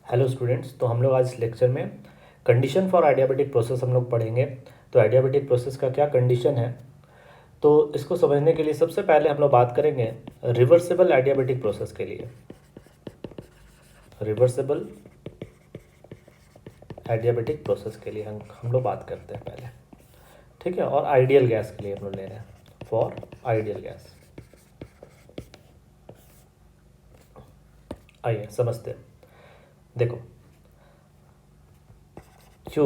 Hello students, तो हम लोग आज इस लेक्चर में कंडीशन फॉर एडियाबेटिक प्रोसेस हम लोग पढ़ेंगे। तो एडियाबेटिक प्रोसेस का क्या कंडीशन है, तो इसको समझने के लिए सबसे पहले हम लोग बात करेंगे रिवर्सिबल एडियाबेटिक प्रोसेस के लिए। रिवर्सिबल एडियाबेटिक प्रोसेस के लिए हम लोग बात करते हैं पहले, ठीक है। और आइडियल गैस के लिए हम लोग ले रहे हैं, फॉर आइडियल गैस। आइए समझते हैं। देखो, Q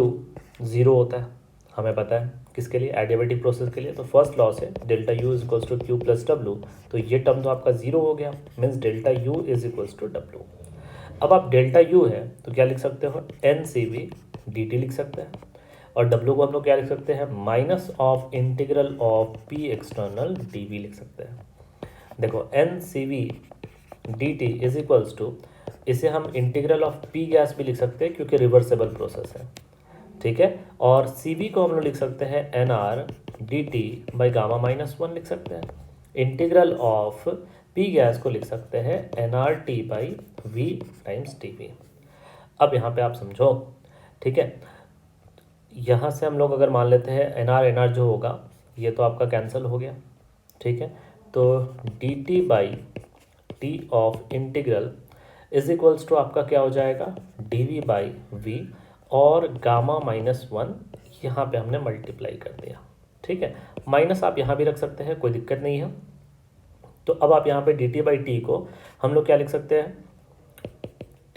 ज़ीरो होता है, हमें पता है किसके लिए, एडियाबेटिक प्रोसेस के लिए। तो फर्स्ट लॉ से delta U is equals to Q plus W, तो ये टर्म तो आपका ज़ीरो हो गया, means delta U is equals to W. अब आप डेल्टा यू है तो क्या लिख सकते हो, N C V D T लिख सकते हैं, और डब्लू को हम लोग क्या लिख सकते हैं, minus of integral of P external D V लिख सकते हैं। देखो, N C V D T is equals to, इसे हम इंटीग्रल ऑफ पी गैस भी लिख सकते हैं क्योंकि रिवर्सेबल प्रोसेस है, ठीक है। और सी वी को हम लोग लिख सकते हैं N R D T by gamma minus one लिख सकते हैं। इंटीग्रल ऑफ पी गैस को लिख सकते हैं N R T by V times T V. अब यहाँ पे आप समझो, ठीक है। यहाँ से हम लोग अगर मान लेते हैं एन आर जो होगा ये तो आपका कैंसिल हो गया, ठीक है। तो D T by T of integral is equals to आपका क्या हो जाएगा, डी वी बाई वी, और गामा माइनस वन यहाँ पे हमने मल्टीप्लाई कर दिया, ठीक है। माइनस आप यहाँ भी रख सकते हैं, कोई दिक्कत नहीं है। तो अब आप यहाँ पे डी टी बाई टी को हम लोग क्या लिख सकते हैं,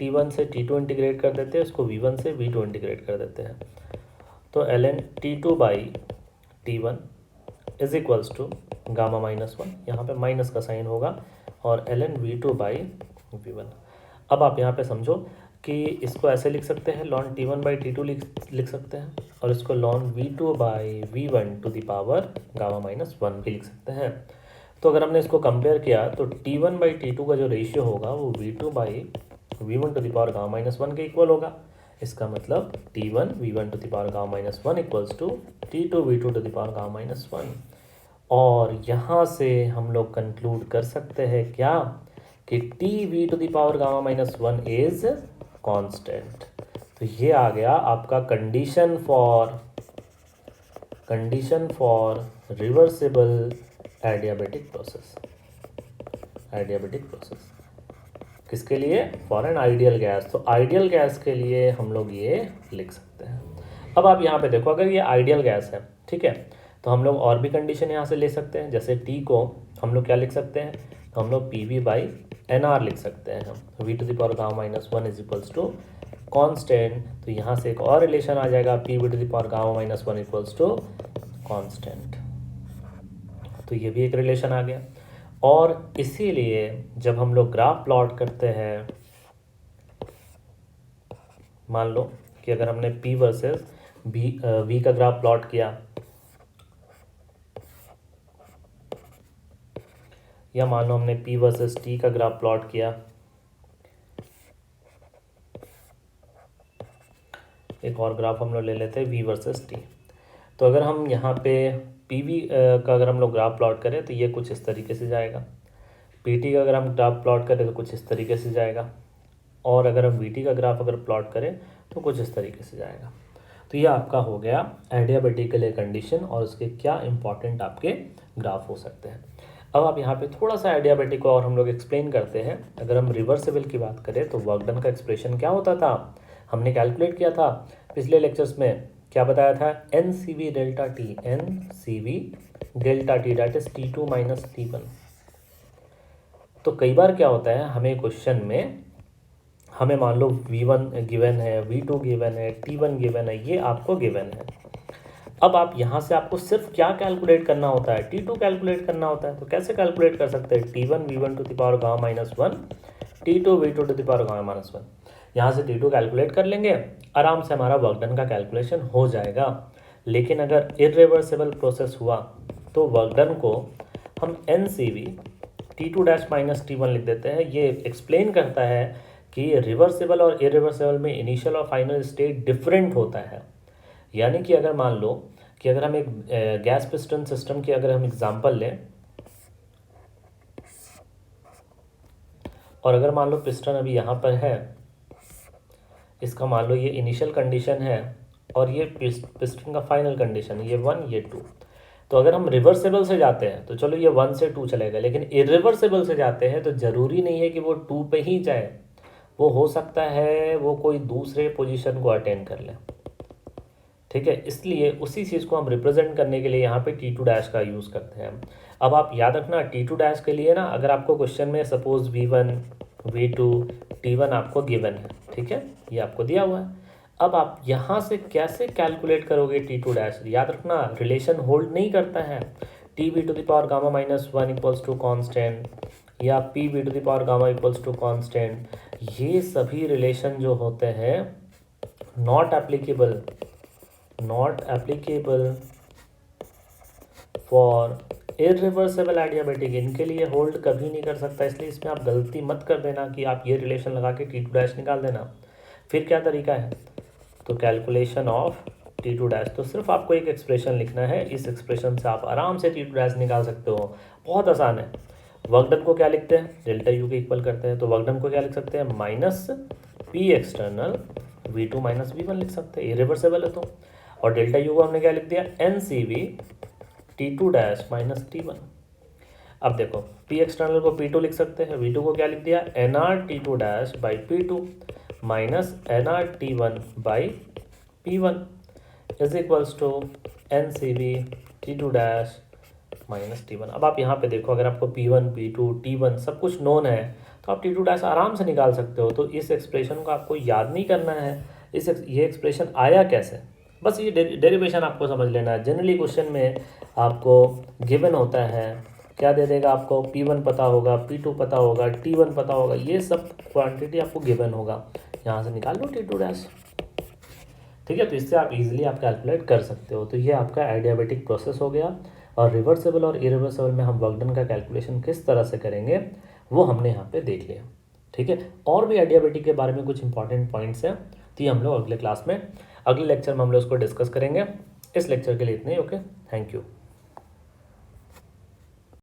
टी वन से टी टू इंटीग्रेट कर देते हैं, उसको वी वन से वी टू इंटीग्रेट कर देते हैं। तो L N T two by T one is equals to gamma minus one, यहाँ पे माइनस का साइन होगा, और L N V two by V one. अब आप यहाँ पे समझो कि इसको ऐसे लिख सकते हैं, ln T one by T two लिख सकते हैं, और इसको ln V two by V one to the power gamma minus one भी लिख सकते हैं। तो अगर हमने इसको कंपेयर किया तो T one by T two का जो रेशियो होगा वो V two by V one to the power gamma minus one के इक्वल होगा। इसका मतलब T one V one to the power gamma minus one equals to T two V two to the power gamma minus one. और यहाँ से हम लोग conclude कर सकते हैं क्या, कि T V to the power gamma minus one is constant. तो ये आ गया आपका condition for reversible adiabatic process. Adiabatic process किसके लिए, फॉर एन आइडियल गैस। तो आइडियल गैस के लिए हम लोग ये लिख सकते हैं। अब आप यहाँ पे देखो, अगर ये आइडियल गैस है, ठीक है, तो हम लोग और भी कंडीशन यहाँ से ले सकते हैं। जैसे टी को हम लोग क्या लिख सकते हैं, तो हम लोग P V by N R लिख सकते हैं, हम V to the power gamma minus one is equals to constant. तो यहाँ से एक और रिलेशन आ जाएगा, P V to the power gamma minus one equals to constant. तो ये भी एक रिलेशन आ गया। और इसीलिए जब हम लोग ग्राफ प्लॉट करते हैं, मान लो कि अगर हमने P वर्सेस V का ग्राफ प्लॉट किया, या मान लो हमने P वर्सेस T का ग्राफ प्लॉट किया, एक और ग्राफ हम लोग ले लेते हैं V वर्सेस T। तो अगर हम यहाँ पे PV का अगर हम लोग ग्राफ प्लॉट करें तो ये कुछ इस तरीके से जाएगा, PT का अगर हम ग्राफ प्लॉट करें तो कुछ इस तरीके से जाएगा, और अगर हम VT का ग्राफ अगर प्लॉट करें तो कुछ इस तरीके से जाएगा। तो ये आपका हो गया एडियाबेटिक के लिए कंडीशन, और उसके क्या इंपॉर्टेंट आपके ग्राफ हो सकते हैं। अब आप यहाँ पे थोड़ा सा एडियाबेटिक को और हम लोग एक्सप्लेन करते हैं। अगर हम रिवर्सिबल की बात करें तो वर्क डन का एक्सप्रेशन क्या होता था, हमने कैलकुलेट किया था पिछले लेक्चर्स में, क्या बताया था, N C V delta T, N C V delta T that is T two minus T one. तो कई बार क्या होता है, हमें क्वेश्चन में हमें मान लो V1 गिवन है, V2 गिवन है, T1 गिवन है, ये आपको गिवन है। अब आप यहाँ से आपको सिर्फ क्या कैलकुलेट करना होता है, T2 कैलकुलेट करना होता है। तो कैसे कैलकुलेट कर सकते हैं, T1 V1 to the power gamma minus one, T2 V2 to the power gamma minus one. यहाँ से T2 कैलकुलेट कर लेंगे, आराम से हमारा वर्क डन का कैलकुलेशन हो जाएगा। लेकिन अगर इरिवर्सिबल प्रोसेस हुआ तो वर्क डन को हम NCV T2 dash minus T1 लिख देते हैं। ये एक्सप्लेन करता है कि रिवर्सिबल और इरिवर्सिबल में इनिशियल और फाइनल स्टेट डिफरेंट होता है। यानी कि अगर मान लो कि अगर हम एक गैस पिस्टन सिस्टम की अगर हम एग्जांपल लें, और अगर मान लो पिस्टन अभी यहाँ पर है, इसका मान लो ये इनिशियल कंडीशन है और ये पिस्टन का फाइनल कंडीशन है, ये 1 ये 2। तो अगर हम रिवर्सेबल से जाते हैं तो चलो ये 1 से 2 चलेगा, लेकिन इरिवर्सेबल से जाते हैं तो ज़रूरी नहीं है कि वो 2 पे ही जाए, वो हो सकता है वो कोई दूसरे पोजीशन को अटेन कर ले। ठीक है, इसलिए उसी चीज़ को हम रिप्रेजेंट करने के लिए यहाँ पे T2 डैश का यूज़ करते हैं। अब आप याद रखना T2 डैश के लिए ना, अगर आपको क्वेश्चन में सपोज V1 V2 T1 आपको गिवन है, ठीक है, ये आपको दिया हुआ है। अब आप यहाँ से कैसे कैलकुलेट करोगे T2 डैश? याद रखना रिलेशन होल्ड नहीं करता है। T(v⁻⁻1 इक्वल्स टू कॉन्स्टेंट या P(v⁻⁻γ इक्वल्स टू कॉन्स्टेंट, ये सभी रिलेशन जो होते हैं not applicable for irreversible adiabatic, इनके लिए होल्ड कभी नहीं कर सकता। इसलिए इसमें आप गलती मत कर देना कि आप ये रिलेशन लगा के T2 डैश निकाल देना। फिर क्या तरीका है, तो कैलकुलेशन ऑफ T2 डैश, तो सिर्फ आपको एक एक्सप्रेशन लिखना है, इस एक्सप्रेशन से आप आराम से T2 डैश निकाल सकते हो, बहुत आसान है। वर्क डन को क्या लिखते हैं, डेल्टा यू के इक्वल करते हैं, तो वर्क डन को क्या लिख सकते हैं, minus P external V2 minus V1 लिख सकते हैं, इरिवर्सिबल है तो। और डेल्टा यू को हमने क्या लिख दिया, NCV T2 dash minus T1। अब देखो P एक्सटर्नल को P2 लिख सकते हैं, V2 को क्या लिख दिया, NR T2 dash by P2 minus NR T1 by P1 is equals to NCV T2 dash minus T1। अब आप यहाँ पे देखो, अगर आपको P1 P2 T1 सब कुछ नोन है तो आप T2 डैश आराम से निकाल सकते हो। तो इस एक्सप्रेशन को आपको याद नहीं करना है, ये एक्सप्रेशन आया कैसे, बस ये डेरिवेशन आपको समझ लेना है। जनरली क्वेश्चन में आपको गिवन होता है, क्या दे देगा आपको, P1 पता होगा, P2 पता होगा, T1 पता होगा, ये सब क्वांटिटी आपको गिवन होगा, यहाँ से निकाल लो T2 डैश। ठीक है, तो इससे आप इजीली आप कैलकुलेट कर सकते हो। तो ये आपका एडियाबेटिक प्रोसेस हो गया। और रिवर्सिबल और इरिवर्सिबल में हम वर्क डन का कैलकुलेशन किस तरह से करेंगे वो हमने यहाँ पे देख लिया। ठीक है, और भी एडियाबेटिक के बारे में कुछ इंपॉर्टेंट पॉइंट्स हैं, तो ये हम लोग अगले क्लास में, अगले लेक्चर में हम लोग उसको डिस्कस करेंगे। इस लेक्चर के लिए इतने ही। Okay, thank you.